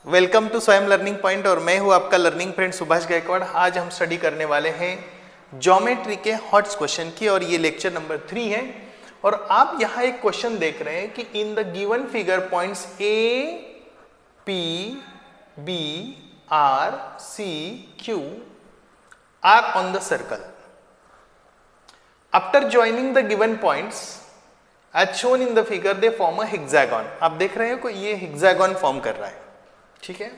Welcome to स्वयं learning point और मैं हूं आपका लर्निंग फ्रेंड सुभाष गायकवाड़। आज हम स्टडी करने वाले हैं ज्योमेट्री के हॉट्स क्वेश्चन की और ये लेक्चर नंबर 3 है। और आप यहां एक क्वेश्चन देख रहे हैं कि in the given figure points A P B R C Q R on the circle. After joining the given points as shown in the figure they form a hexagon. आप देख रहे हो कि ये हेक्सागन फॉर्म कर रहा है, ठीक है।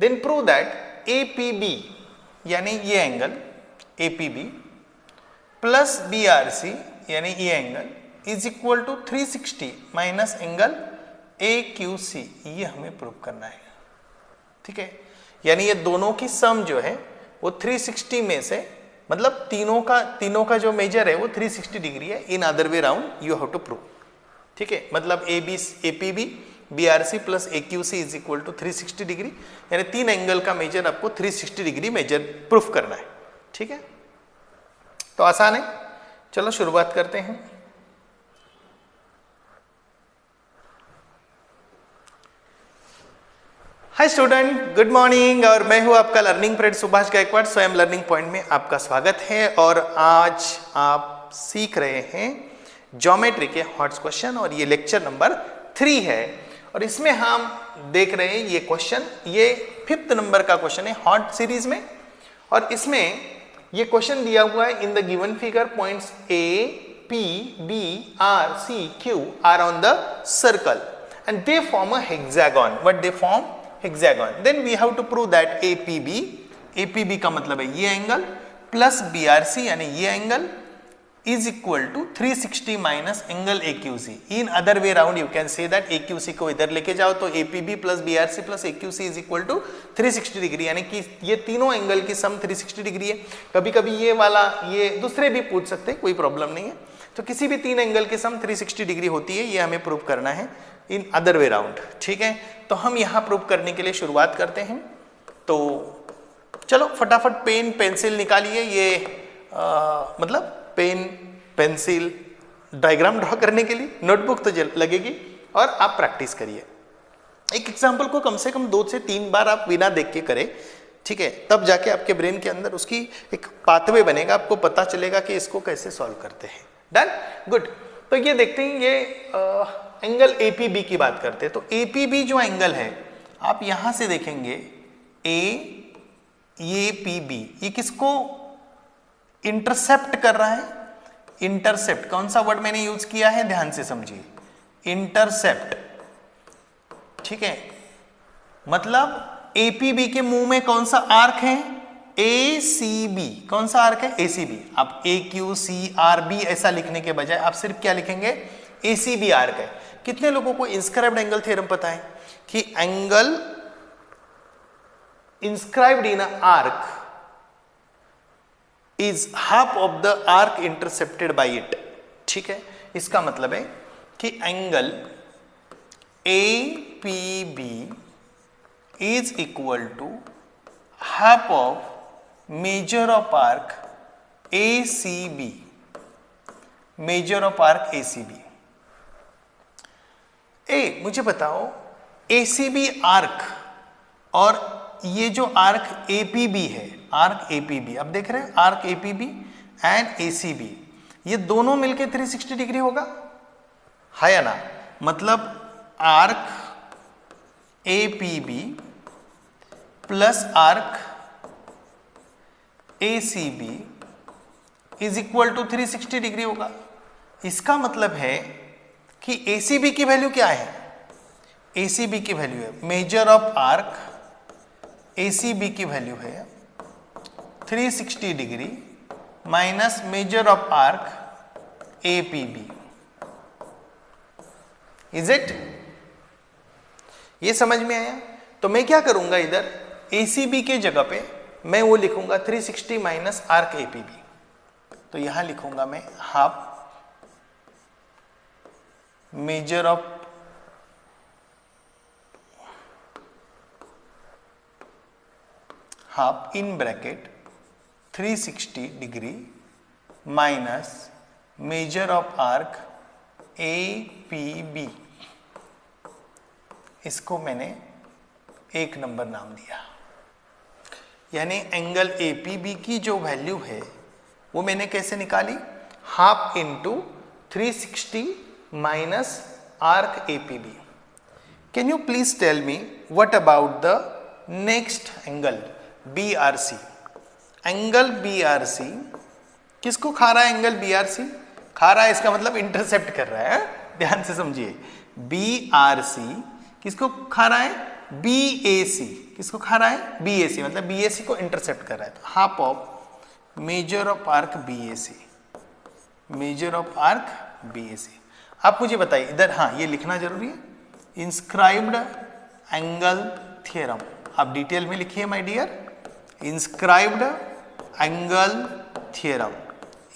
देन प्रूव दैट APB यानी ये एंगल APB प्लस BRC यानी ये angle is equal to 360 minus angle AQC। ये हमें प्रूव करना है, ठीक है। यानी ये दोनों की सम जो है वो 360 में से, मतलब तीनों का जो मेजर है वो 360 डिग्री है। In other way round you have to prove, ठीक है। मतलब APB BRC plus AQC is equal to 360 degree, यानी तीन एंगल का मेजर आपको 360 डिग्री मेजर प्रूफ करना है, ठीक है। तो आसान है, चलो शुरुआत करते हैं। Hi student, good morning. और मैं हूं आपका लर्निंग फ्रेंड सुभाष गायकवाड़। स्वयं लर्निंग पॉइंट में आपका स्वागत है। और आज आप सीख रहे हैं ज्योमेट्री के हॉट्स क्वेश्चन और ये लेक्चर नंबर 3 है। और इसमें हम देख रहे हैं ये क्वेश्चन, ये 5th नंबर का क्वेश्चन है हॉट सीरीज में। और इसमें ये क्वेश्चन दिया हुआ है इन the given figure points A, P, B, R, C, Q are on the circle and they form a hexagon. What they form? Hexagon. Then we have to prove that APB का मतलब है ये angle plus BRC यानी ये angle is equal to 360 minus angle AQC। In other way round you can say that AQC को इधर लेके जाओ तो APB plus BRC plus AQC is equal to 360 degree, यानी कि ये तीनों एंगल की सम 360 डिग्री है। कभी कभी ये वाला ये दूसरे भी पूछ सकते हैं, कोई प्रॉब्लम नहीं है। तो किसी भी तीन एंगल की सम 360 डिग्री होती है, ये हमें प्रूव करना है इन अदर वे राउंड, ठीक है। तो हम यहाँ प्रूव करने के लिए शुरुआत करते हैं। तो चलो फटाफट पेन पेंसिल निकालिए। ये मतलब पेन पेंसिल डायग्राम ड्रॉ करने के लिए नोटबुक तो लगेगी और आप प्रैक्टिस करिए। एक एग्जांपल को कम से कम 2 से 3 बार आप बिना देख के करें, ठीक है। तब जाके आपके ब्रेन के अंदर उसकी एक पाथवे बनेगा, आपको पता चलेगा कि इसको कैसे सॉल्व करते हैं। Done, good. तो ये देखते हैं, ये एंगल APB की बात करते हैं। तो APB जो एंगल है आप यहां से देखेंगे APB, ये किसको इंटरसेप्ट कर रहा है? इंटरसेप्ट कौन सा वर्ड मैंने यूज किया है, ध्यान से समझिए। इंटरसेप्ट, ठीक है। मतलब APB के मुंह में कौन सा आर्क है? ACB। कौन सा आर्क है? ACB। आप AQCRB ऐसा लिखने के बजाय आप सिर्फ क्या लिखेंगे? ACB आर्क है। कितने लोगों को इंस्क्राइब्ड एंगल थ्योरम पता है कि angle inscribed in a arc is half of the arc intercepted by it, ठीक है। इसका मतलब है कि angle APB is equal to half of measure of arc ACB, measure of arc ACB। मुझे बताओ ACB आर्क और ये जो आर्क APB है, आर्क APB, अब देख रहे हैं आर्क APB एंड ACB, ये दोनों मिलके 360 डिग्री होगा, है या ना? मतलब arc APB plus arc ACB is equal to 360 degree होगा। इसका मतलब है कि ACB की वैल्यू क्या है? ACB की वैल्यू है मेजर ऑफ आर्क ACB की वैल्यू है 360 degree minus measure of arc APB। Is it? ये समझ में आया? तो मैं क्या करूंगा, इधर ACB के जगह पे मैं वो लिखूंगा 360 माइनस आर्क APB। तो यहां लिखूंगा मैं half measure of half in bracket 360 degree minus measure of arc APB। इसको मैंने 1 नंबर नाम दिया। यानी एंगल APB की जो वैल्यू है वो मैंने कैसे निकाली, half into 360 minus arc APB। Can you please tell me what about the next angle BRC। Angle BRC किसको खा रहा है? एंगल BRC खा रहा है, इसका मतलब इंटरसेप्ट कर रहा है। ध्यान से समझिए, BRC किसको खा रहा है? BAC किसको खा रहा है? BAC मतलब BAC को इंटरसेप्ट कर रहा है। तो half of measure of arc BAC, major of arc BAC। आप मुझे बताइए इधर, हाँ ये लिखना जरूरी है, इंस्क्राइब्ड एंगल थ्योरम। आप डिटेल में लिखिए my dear, inscribed angle theorem,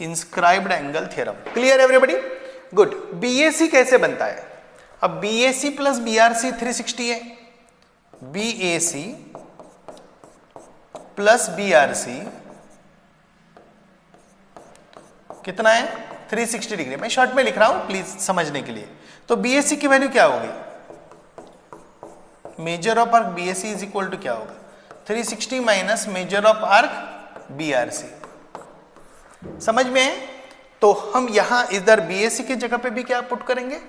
inscribed angle theorem. Clear everybody? Good. BAC कैसे बनता है? अब BAC प्लस BRC 360 है, BAC प्लस BRC कितना है? 360 डिग्री। मैं शॉर्ट में लिख रहा हूं प्लीज समझने के लिए। तो BAC की वैल्यू क्या होगी? Measure of arc BAC is equal to क्या होगा? 360 minus measure of arc BRC। समझ में है? तो हम यहां इधर BAC की जगह पे भी क्या पुट करेंगे?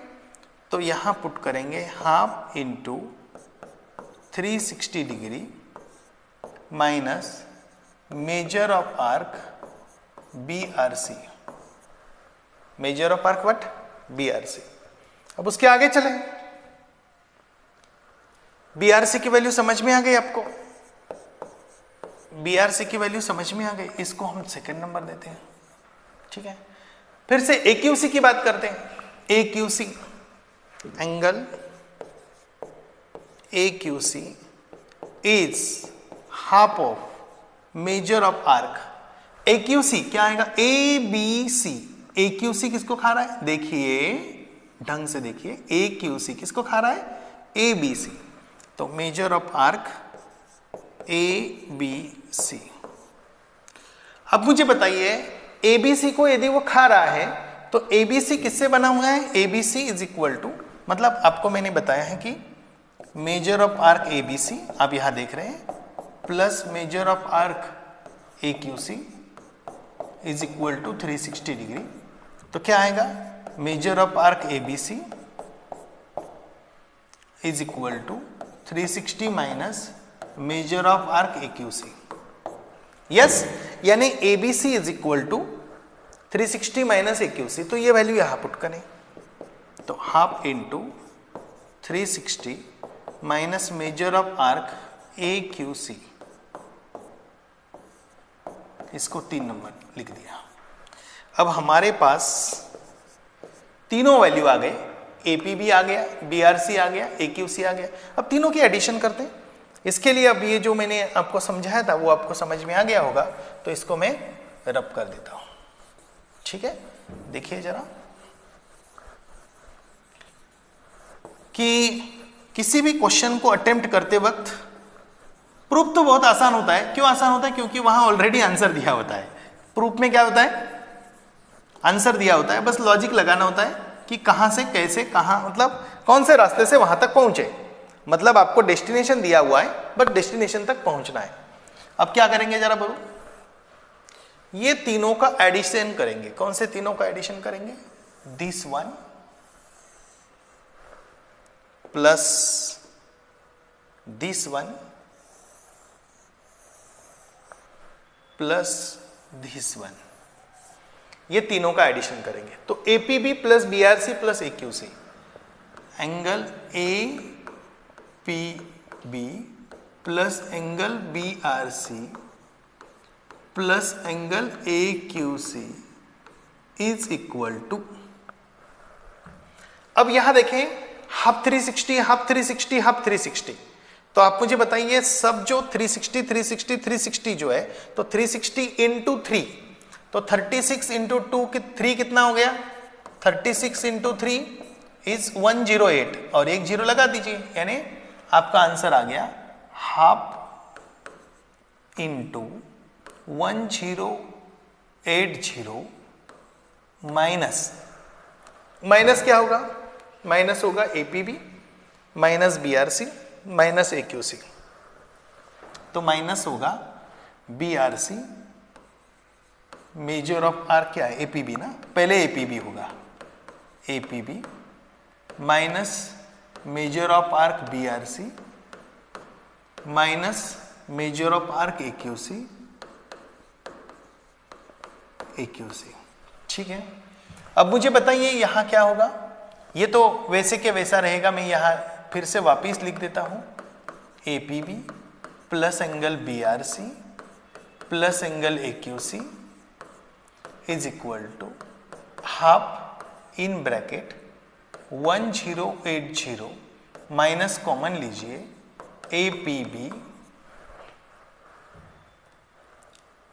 तो यहां पुट करेंगे half into 360 degree minus measure of arc BRC, major of arc what? BRC। अब उसके आगे चलें, BRC की वैल्यू समझ में आ गई आपको? BRC की वैल्यू समझ में आ गई, इसको हम सेकंड नंबर देते हैं। ठीक है, फिर से AQC की बात करते हैं। AQC angle AQC is half of measure of arc. AQC क्या आएगा? ABC। AQC किसको खा रहा है? देखिए ढंग से देखिए, AQC किसको खा रहा है? ABC। तो मेजर ऑफ आर्क ABC। अब मुझे बताइए ABC को यदि वो खा रहा है तो ABC किससे बना हुआ है? ABC इज इक्वल टू, मतलब आपको मैंने बताया है कि मेजर ऑफ आर्क ABC आप यहां देख रहे हैं plus measure of arc AQC is equal to 360 degree. तो क्या आएगा? Measure of arc ABC is equal to 360 minus measure of arc AQC। Yes, यानी ABC is equal to 360 minus AQC। तो ये वैल्यू यहां पुट करें, तो half into 360 minus measure of arc AQC, इसको 3 नंबर लिख दिया। अब हमारे पास तीनों वैल्यू आ गए, APB आ गया, BRC आ गया, AQC आ गया। अब तीनों की एडिशन करते हैं। इसके लिए अब ये जो मैंने आपको समझाया था वो आपको समझ में आ गया होगा, तो इसको मैं रब कर देता हूं। ठीक है, देखिए जरा कि किसी भी क्वेश्चन को अटेम्प्ट करते वक्त प्रूफ तो बहुत आसान होता है। क्यों आसान होता है? क्योंकि वहां ऑलरेडी आंसर दिया होता है। प्रूफ में क्या होता है? आंसर दिया होता है, बस लॉजिक लगाना होता है कि कहां से कैसे, कहां मतलब कौन से रास्ते से वहां तक पहुंचे। मतलब आपको डेस्टिनेशन दिया हुआ है, बट डेस्टिनेशन तक पहुंचना है। अब क्या करेंगे जरा बोलो? ये तीनों का एडिशन करेंगे। कौन से तीनों का एडिशन करेंगे? This one plus this one plus this one, ये तीनों का एडिशन करेंगे। तो APB plus BRC plus AQC, angle APB plus angle BRC plus angle AQC is equal to, अब यहां देखें हाफ 360 हाफ 360 हाफ 360। तो आप मुझे बताइए सब जो 360 360 360 जो है, तो 360 इंटू 3, तो 36 इंटू 2 3 कितना हो गया? 36 इंटू 3 इज 108 और एक जीरो लगा दीजिए, यानी आपका आंसर आ गया हाफ इंटू 1080 माइनस, माइनस क्या होगा? माइनस होगा APB minus BRC minus AQC। तो माइनस होगा B R C, measure of arc क्या है, एपीबी ना, पहले एपीबी होगा, APB minus measure of arc B R C minus measure of arc AQC, AQC. ठीक है, अब मुझे बताइए यहां क्या होगा। ये तो वैसे के वैसा रहेगा, मैं यहां फिर से वापिस लिख देता हूं, APB plus angle B R C plus angle AQC is equal to half in bracket 1080 minus common लीजिए एपीबी,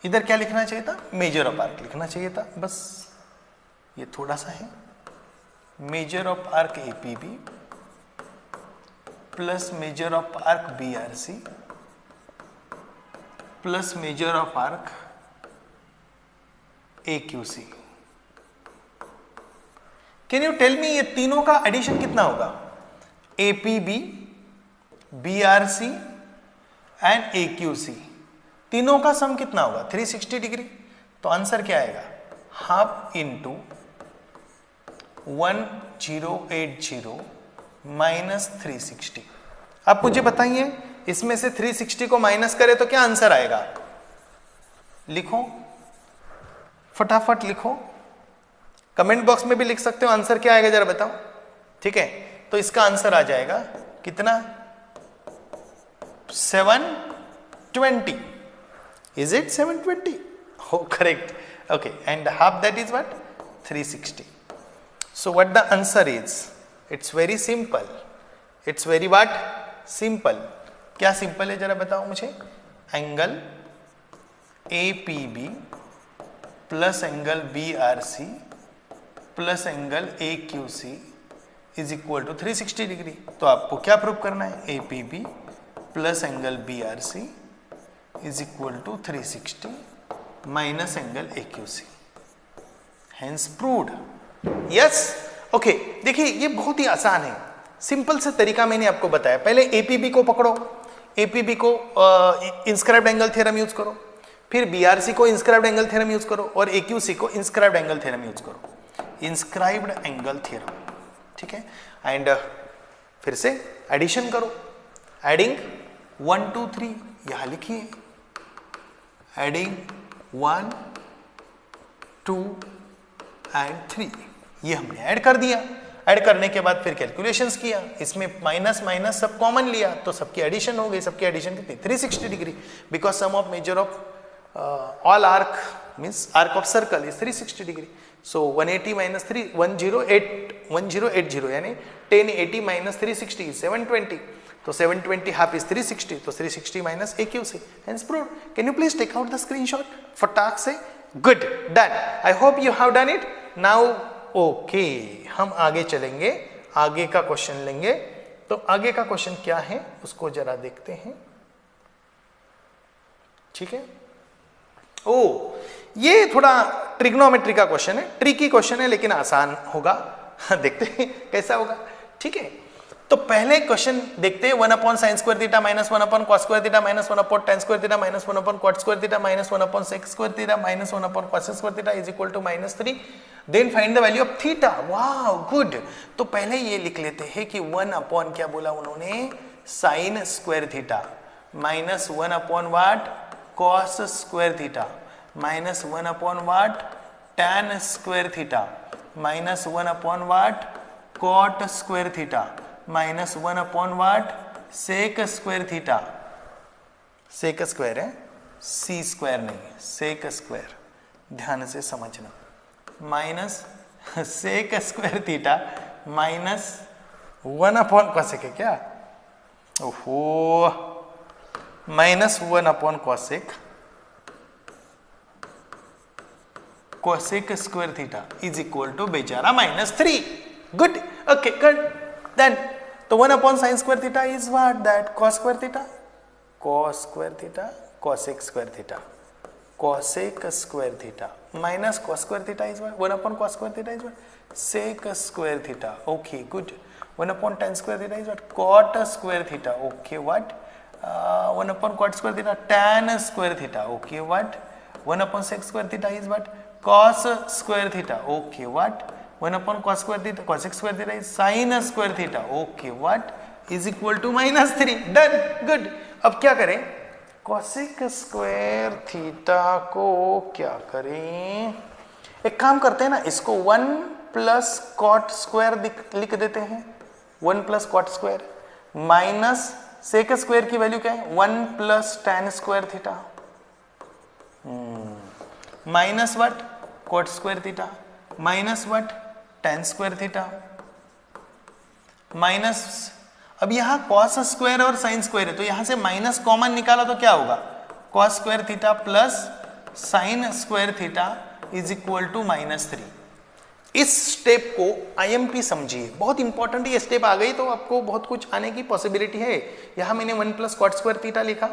इधर क्या लिखना चाहिए था, मेजर ऑफ आर्क लिखना चाहिए था, बस ये थोड़ा सा है, measure of arc APB plus measure of arc B R C plus measure of arc AQC। Can you tell me ये तीनों का एडिशन कितना होगा, APB, BRC एंड AQC, तीनों का सम कितना होगा 360 डिग्री। तो आंसर क्या आएगा, हाफ इंटू 1080 माइनस 360। आप मुझे बताइए इसमें से 360 को माइनस करें तो क्या आंसर आएगा, लिखो फटाफट लिखो, कमेंट बॉक्स में भी लिख सकते हो आंसर क्या आएगा जरा बताओ। ठीक है, तो इसका आंसर आ जाएगा कितना, 720। Is it 720? हो correct, okay, and half that is what, 360। So what the answer is, it's very simple, it's very what, simple. क्या सिंपल है जरा बताओ मुझे, angle APB plus angle BRC plus angle AQC is equal to 360 degree. तो आपको क्या prove करना है, APB plus angle BRC is equal to 360 minus angle AQC, hence proved. Yes, okay, देखिए ये बहुत ही आसान है, सिंपल से तरीका मैंने आपको बताया। पहले APB को पकड़ो, APB को इंस्क्राइब्ड एंगल थ्योरम यूज करो, फिर BRC को इंस्क्राइब्ड एंगल थ्योरम यूज करो और AQC को इंस्क्राइब्ड एंगल थ्योरम यूज करो, इंस्क्राइब्ड एंगल थ्योरम। ठीक है, एंड फिर से एडिशन करो, एडिंग 1 2 3, यहां लिखिए एडिंग 1 2 एंड 3, ये हमने ऐड कर दिया। ऐड करने के बाद फिर कैलकुलेशंस किया, इसमें माइनस माइनस सब कॉमन लिया तो सबकी एडिशन हो गई, सबकी एडिशन कितनी 360 degree, because sum of measure of all arc means arc of circle is 360 degree. So 180 minus 1080 यानी 1080 माइनस 360 इज 720, तो 720 हाफ इज 360, तो 360 minus AQC, hence proved. Can you please take out the screenshot फटाक से, good, done, I hope you have done it now. Okay, हम आगे चलेंगे, आगे का क्वेश्चन लेंगे। तो आगे का क्वेश्चन क्या है उसको जरा देखते हैं। ठीक है, ओ ये थोड़ा ट्रिग्नोमेट्री का क्वेश्चन है, ट्रिकी क्वेश्चन है लेकिन आसान होगा, देखते हैं कैसा होगा। ठीक है, तो पहले क्वेश्चन देखते हैं, 1/sin square theta minus 1/cos square theta minus 1/tan square theta minus 1/cot square theta minus 1/sec square theta minus 1/cos square theta is equal to -3, then find the value of theta. Wow good, तो पहले ये लिख लेते हैं कि 1/ क्या बोला उन्होंने, sin square theta minus 1/what, cos square theta minus 1/what, tan square theta minus 1/what, cot square theta minus 1/what, sec square theta, sec square है, c स्क्वायर नहीं है, sec स्क्वायर, ध्यान से समझना, minus sec square theta minus 1/cosec है क्या, ओहो, minus 1/cosec, cosec square theta is equal to बेचारा -3। गुड, ओके गुड, देन तो 1/sin square theta is what, that cos square theta, cos square theta, cosec square theta, cosec square theta minus cos square theta is what, 1/cos square theta is what, sec square theta, okay good, 1/tan square theta is what, cot square theta, okay what, 1 upon cot square theta, tan square theta. Okay, what? 1 upon sec square theta is what? Cos square theta. Okay, what? 1 upon cos square theta, cosec square theta is sin square theta. Okay, what? Is equal to -3. Done. Good. अब क्या करें? cosec square theta को क्या करें? एक काम करते हैं ना, इसको 1 प्लस कॉट स्क्वायर लिख देते हैं. 1 plus cot square minus sec square की वैल्यू क्या है? 1 plus tan square theta minus what? Cot square theta minus what? Tan square theta minus. अब यहां कॉस स्क्वायर और साइन स्क्वायर है तो यहां से माइनस कॉमन निकाला तो क्या होगा? Cos square theta plus sine square theta is equal to -3. इस स्टेप को IMP समझिए, बहुत इंपॉर्टेंट. ये स्टेप आ गई तो आपको बहुत कुछ आने की पॉसिबिलिटी है. यहां मैंने 1 प्लस कॉट स्क्वायर थीटा लिखा,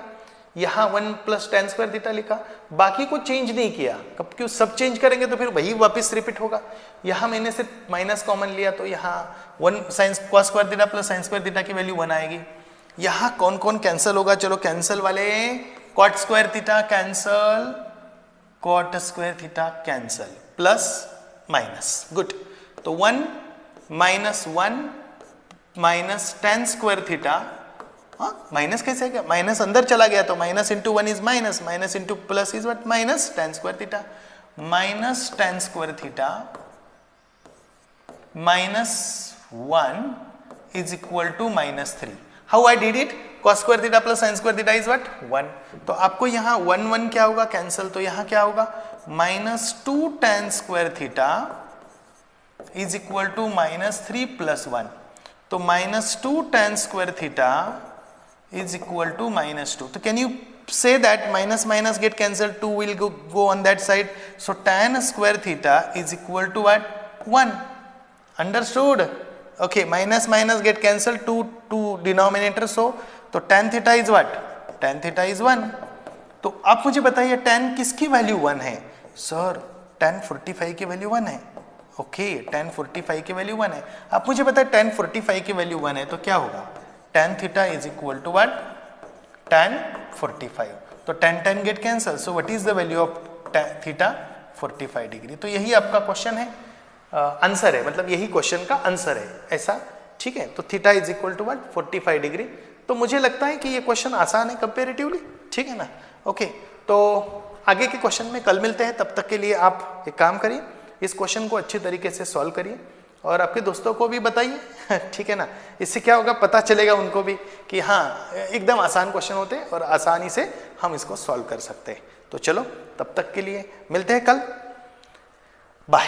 यहां 1 प्लस टैन स्क्वायर थीटा लिखा, बाकी को चेंज नहीं किया. कब क्यों? सब चेंज करेंगे तो फिर वही वापस रिपीट होगा. यहां मैंने सिर्फ माइनस कॉमन लिया तो यहां 1 sine cos square theta plus sine square theta की वैल्यू 1 आएगी. यहां कौन कौन कैंसिल होगा? चलो कैंसिल वाले. Cot square theta cancel, cot square theta cancel, plus minus. Good. तो 1 minus 1 minus tan square theta. Minus कैसे गया? माइनस अंदर चला गया तो minus into 1 is minus, minus into plus is what? Minus tan square theta. Minus tan square theta minus 1 is equal to -3. How I did it? cos square theta plus sin square theta is what? 1. तो आपको यहाँ 1 1 क्या होगा? Cancel. तो यहाँ क्या होगा? -2 tan square theta is equal to -3 plus 1. तो -2 tan square theta is equal to -2. तो can you say that minus minus get cancelled, 2 will go on that side. So tan square theta is equal to what? 1. Understood? Okay, minus minus get cancelled, 2 denominator. So tan theta is what? Tan theta is 1. तो आप मुझे बताइए tan किसकी value 1 है? Sir tan 45 की value 1 है. Okay, tan 45 की value 1 है. आप मुझे बताइए tan 45 की वैल्यू 1 है तो क्या होगा? tan theta is equal to what? tan 45. तो tan get cancel. So what is the value of theta? 45 degree. तो यही आपका क्वेश्चन है, आंसर है, मतलब यही क्वेश्चन का आंसर है ऐसा. ठीक है, तो theta is equal to what? 45 degree. तो मुझे लगता है कि ये क्वेश्चन आसान है कंपेरेटिवली. ठीक है ना? ओके, तो आगे के क्वेश्चन में कल मिलते हैं. तब तक के लिए आप एक काम करिए, इस क्वेश्चन को अच्छी तरीके से सॉल्व करिए और आपके दोस्तों को भी बताइए. ठीक है ना? इससे क्या होगा? पता चलेगा उनको भी कि हाँ, एकदम आसान क्वेश्चन होते हैं और आसानी से हम इसको सॉल्व कर सकते हैं. तो चलो, तब तक के लिए मिलते हैं कल. बाय.